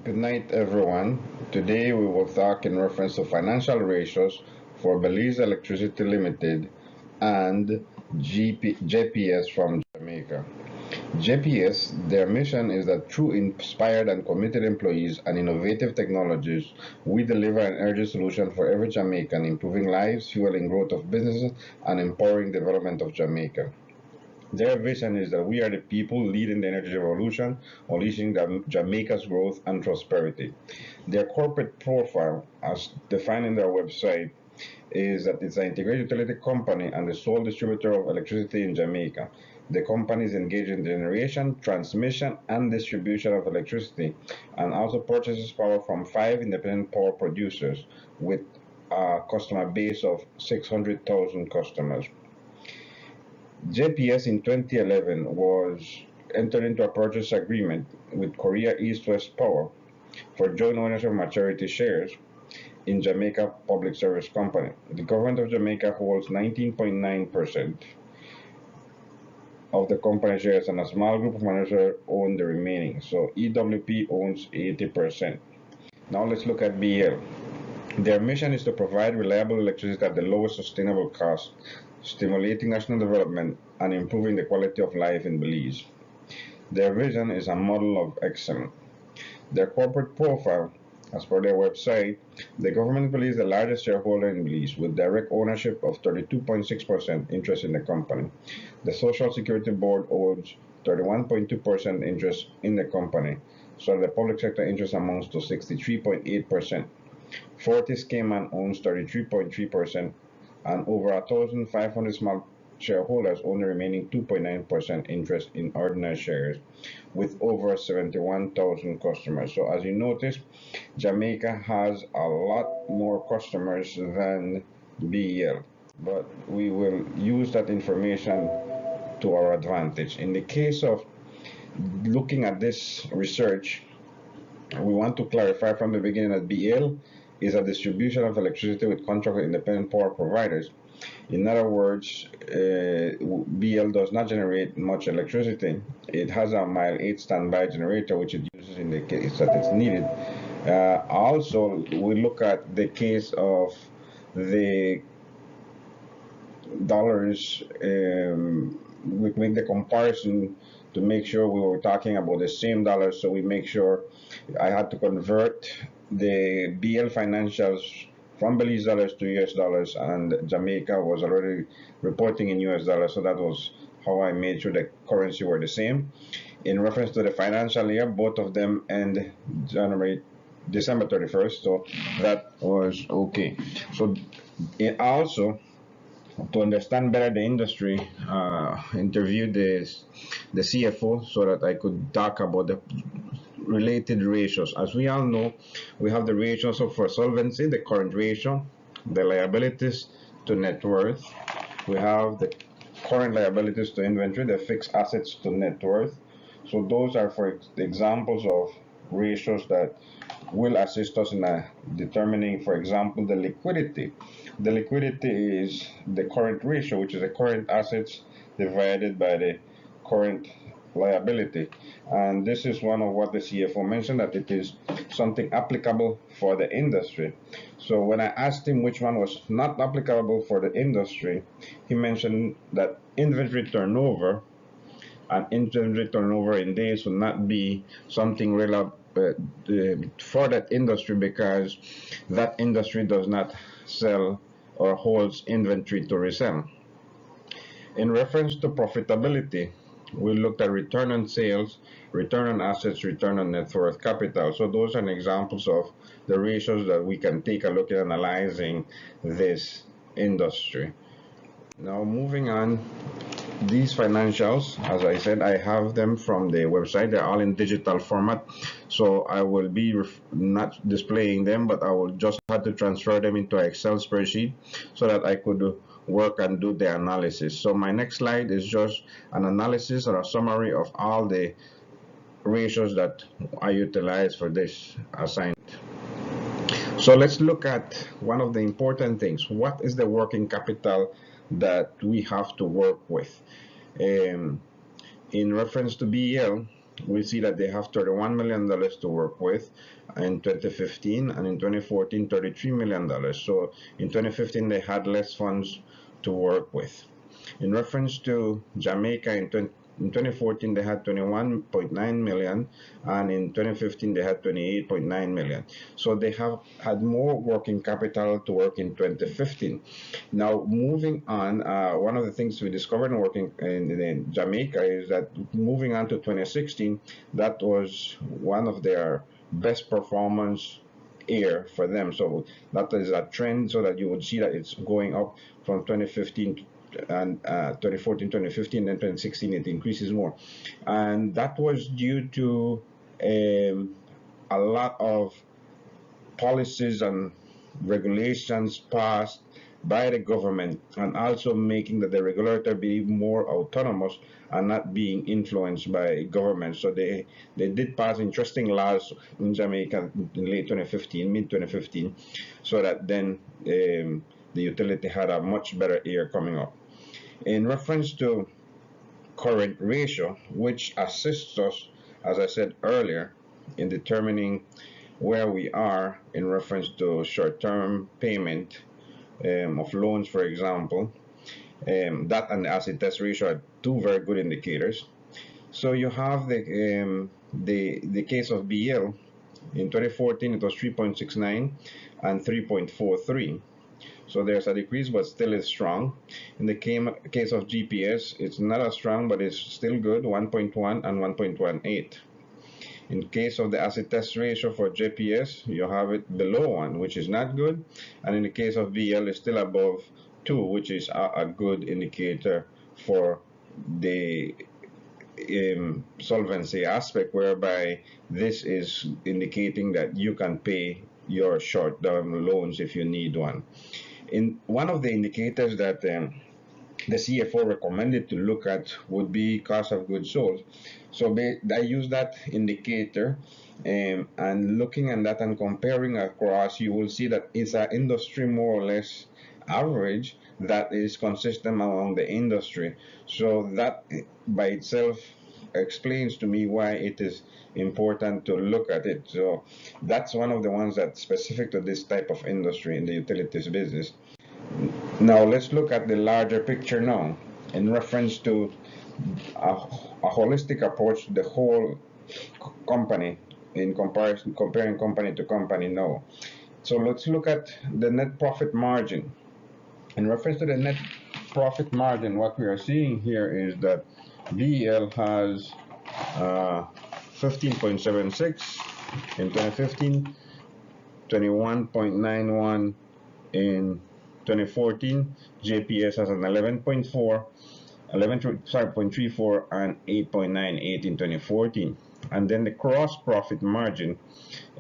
Good night, everyone. Today we will talk in reference to financial ratios for Belize Electricity Limited and JPS from Jamaica. JPS, their mission is that through inspired and committed employees and innovative technologies, we deliver an energy solution for every Jamaican, improving lives, fueling growth of businesses, and empowering development of Jamaica. Their vision is that we are the people leading the energy revolution, unleashing Jamaica's growth and prosperity. Their corporate profile, as defined in their website, is that it's an integrated utility company and the sole distributor of electricity in Jamaica. The company is engaged in generation, transmission, and distribution of electricity, and also purchases power from 5 independent power producers with a customer base of 600,000 customers. JPS in 2011 was entered into a purchase agreement with Korea East West Power for joint ownership of majority shares in Jamaica Public Service Company. The government of Jamaica holds 19.9% of the company shares, and a small group of managers own the remaining. So EWP owns 80%. Now let's look at BL. Their mission is to provide reliable electricity at the lowest sustainable cost, stimulating national development and improving the quality of life in Belize. Their vision is a model of excellence. Their corporate profile, as per their website, the government believes the largest shareholder in Belize with direct ownership of 32.6% interest in the company. The Social Security Board owns 31.2% interest in the company, so the public sector interest amounts to 63.8%. Fortis Cayman owns 33.3%, and over 1,500 small shareholders own the remaining 2.9% interest in ordinary shares with over 71,000 customers. So as you notice, Jamaica has a lot more customers than BEL, but we will use that information to our advantage. In the case of looking at this research, we want to clarify from the beginning that BEL is a distribution of electricity with contract with independent power providers. In other words, BL does not generate much electricity. It has a mile 8 standby generator, which it uses in the case that it's needed. Also, we look at the case of the dollars. We make the comparison to make sure we were talking about the same dollars, so we make sure I had to convert the BL financials from Belize dollars to US dollars, and Jamaica was already reporting in US dollars, so that was how I made sure the currency were the same. In reference to the financial year, both of them end December 31st, so that was okay. So it also, to understand better the industry, interviewed the CFO so that I could talk about the related ratios. As we all know, we have the ratios of for solvency, the current ratio, the liabilities to net worth. We have the current liabilities to inventory, the fixed assets to net worth. So those are for examples of ratios that will assist us in determining, for example, the liquidity. The liquidity is the current ratio, which is the current assets divided by the current liability. And this is one of what the CFO mentioned, that it is something applicable for the industry. So when I asked him which one was not applicable for the industry, he mentioned that inventory turnover and inventory turnover in days will not be something relevant for that industry, because that industry does not sell or holds inventory to resell. In reference to profitability, we looked at return on sales, return on assets, return on net worth capital. So those are examples of the ratios that we can take a look at analyzing this industry. Now moving on, these financials, as I said, I have them from the website. They're all in digital format, so I will be not displaying them, but I will just have to transfer them into an Excel spreadsheet so that I could work and do the analysis. So my next slide is just an analysis or a summary of all the ratios that I utilize for this assignment. So let's look at one of the important things. What is the working capital that we have to work with? In reference to BEL, we see that they have $31 million to work with in 2015, and in 2014, $33 million. So in 2015, they had less funds to work with. In reference to Jamaica, in 2014 they had 21.9 million, and in 2015 they had 28.9 million. So they have had more working capital to work in 2015. Now moving on, one of the things we discovered in working in Jamaica is that moving on to 2016, that was one of their best performance year for them. So that is a trend, so that you would see that it's going up from 2015 and 2014, 2015, and 2016 it increases more, and that was due to a lot of policies and regulations passed by the government, and also making that the regulator be more autonomous and not being influenced by government. So they did pass interesting laws in Jamaica in late 2015, mid 2015, so that then the utility had a much better year coming up. In reference to current ratio, which assists us, as I said earlier, in determining where we are in reference to short-term payment of loans, for example, that and the acid test ratio are two very good indicators. So you have the case of BL. In 2014, it was 3.69 and 3.43. So there's a decrease, but still is strong. In the case of GPS, it's not as strong, but it's still good, 1.1 and 1.18. In case of the acid test ratio for JPS, you have it below 1, which is not good. And in the case of BL, it's still above 2, which is a good indicator for the solvency aspect, whereby this is indicating that you can pay your short-term loans if you need one. In one of the indicators that the CFO recommended to look at would be cost of goods sold. So I use that indicator, and looking at that and comparing across, you will see that it's an industry more or less average that is consistent among the industry. So that by itself explains to me why it is important to look at it. So that's one of the ones that's specific to this type of industry in the utilities business. Now let's look at the larger picture now in reference to a holistic approach to the whole company in comparison, comparing company to company now. So let's look at the net profit margin. In reference to the net profit margin, what we are seeing here is that BEL has 15.76 in 2015, 21.91 in 2014. JPS has an 11.4, 11.34 and 8.98 in 2014. And then the gross profit margin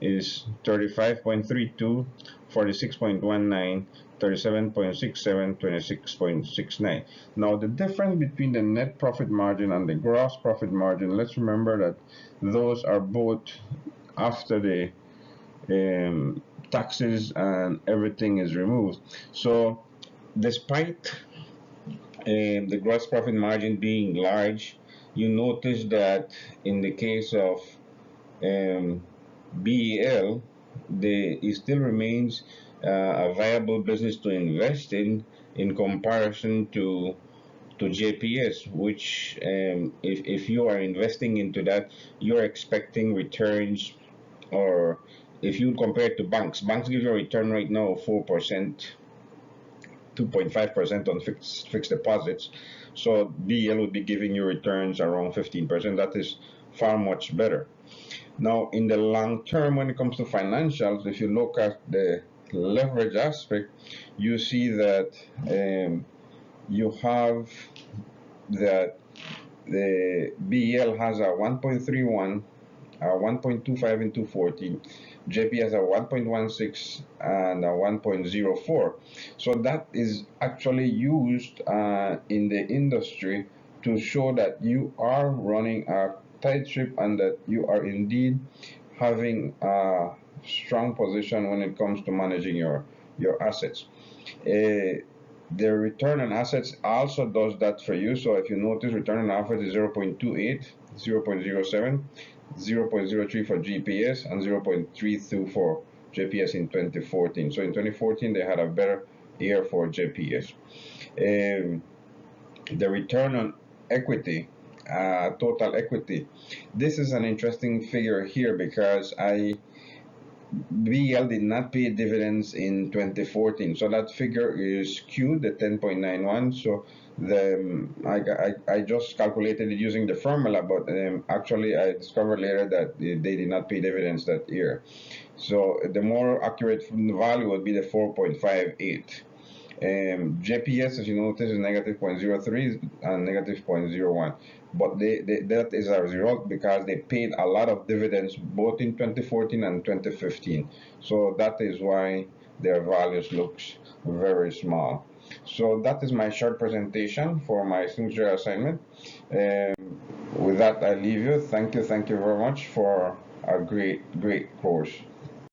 is 35.32, 46.19, 37.67, 26.69. Now the difference between the net profit margin and the gross profit margin, let's remember that those are both after the taxes and everything is removed. So despite the gross profit margin being large, you notice that in the case of BEL, it still remains a viable business to invest in comparison to JPS, which if you are investing into that, you're expecting returns, or if you compare it to banks give you a return right now of 4%, 2.5% on fixed deposits. So BEL would be giving you returns around 15%. That is far much better. Now, in the long term, when it comes to financials, if you look at the leverage aspect, you see that you have that the BEL has a 1.31, 1.25 in 214, JP has a 1.16 and a 1.04. So that is actually used in the industry to show that you are running a tight ship and that you are indeed having a strong position when it comes to managing your assets. The return on assets also does that for you. So if you notice, return on assets is 0.28 0.07, 0.03 for GPS, and 0.32 for JPS in 2014. So in 2014, they had a better year for JPS. The return on equity, total equity. This is an interesting figure here because BL did not pay dividends in 2014, so that figure is skewed, the 10.91. So I just calculated it using the formula, but actually I discovered later that they did not pay dividends that year. So the more accurate value would be the 4.58. JPS, as you notice, is negative 0.03 and negative 0.01. But that is a result because they paid a lot of dividends both in 2014 and 2015. So that is why their values looks very small. So that is my short presentation for my signature assignment. With that, I leave you. Thank you very much for a great course.